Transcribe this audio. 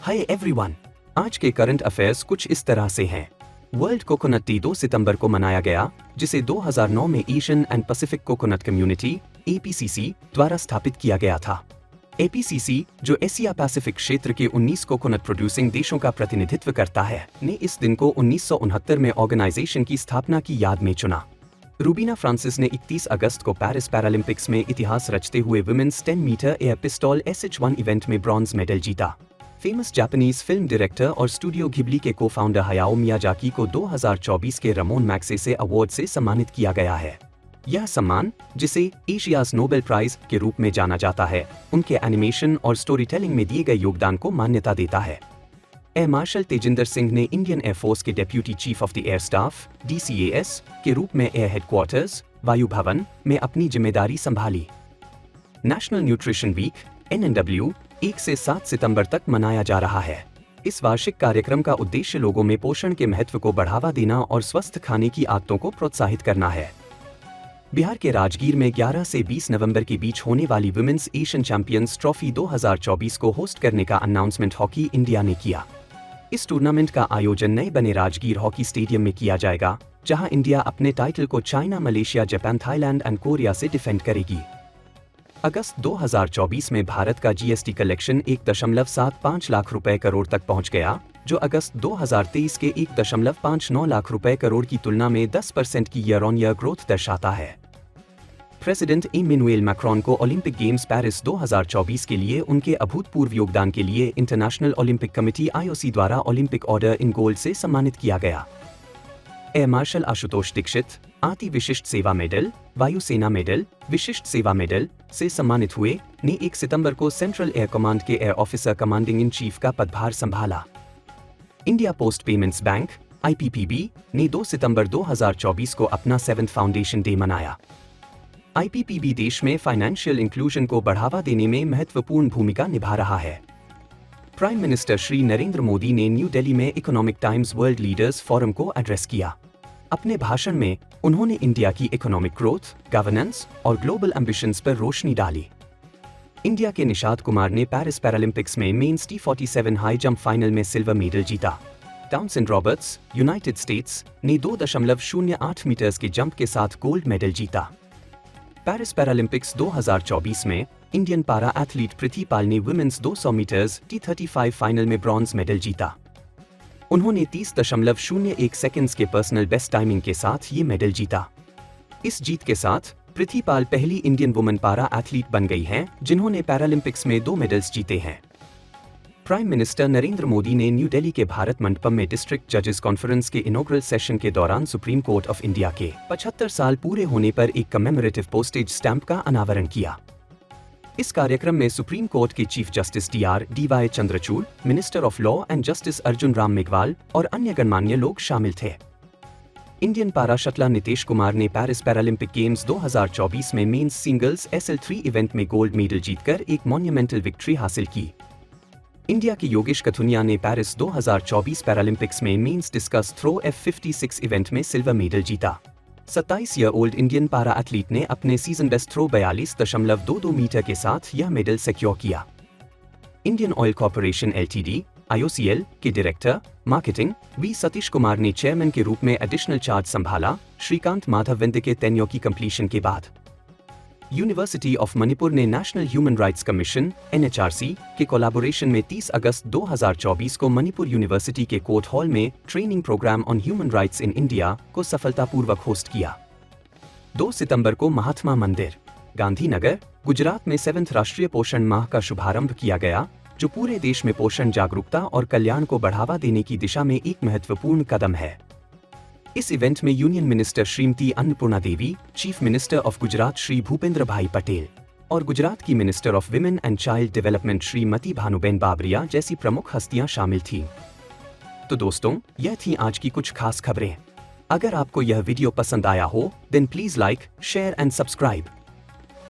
Hi everyone, आज के current affairs कुछ इस तरह से हैं। वर्ल्ड कोकोनट डे 2 सितंबर को मनाया गया, जिसे 2009 में Asian and Pacific coconut community (APCC) द्वारा स्थापित किया गया था। एपीसीसी, जो एशिया पैसिफिक क्षेत्र के 19 कोकोनट प्रोड्यूसिंग देशों का प्रतिनिधित्व करता है, ने इस दिन को 1969 में ऑर्गेनाइजेशन की स्थापना की याद में चुना। रूबीना फ्रांसिस ने 31 अगस्त को पेरिस पैरालंपिक्स में इतिहास रचते हुए women's 10 metre air pistol SH-1 event में ब्रॉन्ज मेडल जीता। फेमस जापानीज फिल्म डायरेक्टर और स्टूडियो घिबली के को-फाउंडर हायाओ मियाजाकी को 2024 के रामोन मैग्सेसे अवार्ड से सम्मानित किया गया है। यह सम्मान, जिसे एशियाज नोबेल प्राइज के रूप में जाना जाता है, उनके एनिमेशन और स्टोरी टेलिंग में दिए गए योगदान को मान्यता देता है। एयर मार्शल तेजिंदर सिंह ने इंडियन एयरफोर्स के deputy chief of the air staff (DCAS) के रूप में एयर हेडक्वार्टर्स वायु भवन में अपनी जिम्मेदारी संभाली। नेशनल न्यूट्रिशन वीक (NNW) 1 से 7 सितंबर तक मनाया जा रहा है। इस वार्षिक कार्यक्रम का उद्देश्य लोगों में पोषण के महत्व को बढ़ावा देना और स्वस्थ खाने की आदतों को प्रोत्साहित करना है। बिहार के राजगीर में 11 से 20 नवंबर के बीच होने वाली वुमेन्स एशियन चैंपियंस ट्रॉफी 2024 को होस्ट करने का अनाउंसमेंट हॉकी इंडिया ने किया। इस टूर्नामेंट का आयोजन नए बने राजगीर हॉकी स्टेडियम में किया जाएगा, जहां इंडिया अपने टाइटल को China, Malaysia, Japan, Thailand and Korea से डिफेंड करेगी। अगस्त 2024 में भारत का GST कलेक्शन 1.75 लाख रुपए करोड़ तक पहुंच गया, जो अगस्त 2023 के 1.59 लाख रुपए करोड़ की तुलना में 10% की ईयर ऑन ईयर ग्रोथ दर्शाता है। प्रेसिडेंट इमैनुएल मैक्रोन को ओलंपिक गेम्स पेरिस 2024 के लिए उनके अभूतपूर्व योगदान के लिए इंटरनेशनल ओलंपिक कमेटी (IOC) द्वारा ओलंपिक ऑर्डर इन गोल्ड से सम्मानित किया गया। एयर मार्शल आशुतोष दीक्षित आति विशिष्ट सेवा मेडल, वायुसेना मेडल, विशिष्ट सेवा मेडल से सम्मानित हुए, ने 1 सितंबर को सेंट्रल एयर कमांड के air officer commanding in chief का पदभार संभाला। India post payments bank (IPPB) ने 2 सितंबर 2024 को अपना 7th फाउंडेशन डे मनाया। IPPB देश में फाइनेंशियल इंक्लूजन को बढ़ावा देने में महत्वपूर्ण भूमिका निभा रहा है। प्राइम मिनिस्टर श्री नरेंद्र मोदी ने न्यू दिल्ली में Economic Times World Leaders Forum को एड्रेस किया। अपने भाषण में उन्होंने इंडिया की इकोनॉमिक ग्रोथ, गवर्नेंस और ग्लोबल एम्बिशंस पर रोशनी डाली। इंडिया के निशाद कुमार ने पेरिस पैरालंपिक्स में men's T47 high jump final में सिल्वर मेडल जीता। टाउनसेन रॉबर्ट्स, यूनाइटेड स्टेट्स, ने 2.08 मीटर्स के जंप के साथ गोल्ड मेडल जीता। पेरिस पैरालंपिक्स 2024 में इंडियन पारा एथलीट प्रीति पाल ने वुमेन्स 200 मीटर्स T35 फाइनल में ब्रॉन्ज मेडल जीता। उन्होंने 30.01 सेकंड्स के पर्सनल बेस्ट टाइमिंग के साथ ये मेडल जीता। इस जीत के साथ प्रीति पाल पहली इंडियन वुमेन पारा एथलीट बन गई हैं जिन्होंने पैरालंपिक्स में 2 मेडल्स जीते हैं। प्राइम मिनिस्टर नरेंद्र मोदी ने न्यू दिल्ली के भारत मंडपम में डिस्ट्रिक्ट जजेस कॉन्फ्रेंस के इनॉग्रल सेशन के दौरान सुप्रीम कोर्ट ऑफ इंडिया के 75 साल पूरे होने पर एक कमेमोरेटिव पोस्टेज स्टैंप का अनावरण किया। इस कार्यक्रम में सुप्रीम कोर्ट के chief justice DY Chandrachud, minister of law and justice Arjun Ram Meghwal और अन्य गणमान्य लोग शामिल थे। इंडियन पारा शटलर नितेश कुमार ने पेरिस पैरालंपिक गेम्स 2024 में मेंस सिंगल्स SL3 इवेंट में गोल्ड मेडल जीतकर एक मॉन्यूमेंटल विक्ट्री हासिल की। इंडिया के योगेश कथुनिया ने पेरिस 2024 पैरालंपिक्स में men's discus throw F56 event में सिल्वर मेडल जीता। 27 year old Indian para athlete ने अपने सीजन बेस्ट थ्रो 42.22 मीटर के साथ यह मेडल सिक्योर किया। Indian oil corporation LTD (IOCL) के director marketing V Satish Kumar ने चेयरमैन के रूप में एडिशनल चार्ज संभाला, श्रीकांत माधव विंद के टेन्योर की कंप्लीशन के बाद। यूनिवर्सिटी ऑफ मणिपुर ने National Human Rights Commission (NHRC) के कोलैबोरेशन में 30 अगस्त 2024 को मणिपुर यूनिवर्सिटी के कोर्ट हॉल में training programme on human rights in India को सफलतापूर्वक होस्ट किया। 2 सितंबर को महात्मा मंदिर, गांधीनगर, गुजरात में 7th राष्ट्रीय पोषण माह का शुभारंभ किया गया, जो पूरे देश में पोषण जागरूकता और कल्याण को बढ़ावा देने की दिशा में एक महत्वपूर्ण कदम है। इस इवेंट में union minister Shrimati Annapurna Devi, chief minister of Gujarat Shri Bhupendra Bhai Patel और गुजरात की minister of women and child development Shrimati Bhanuben Babariya जैसी प्रमुख हस्तियां शामिल थीं। तो दोस्तों, यह थी आज की कुछ खास खबरें। अगर आपको यह वीडियो पसंद आया हो, then please like, share and subscribe.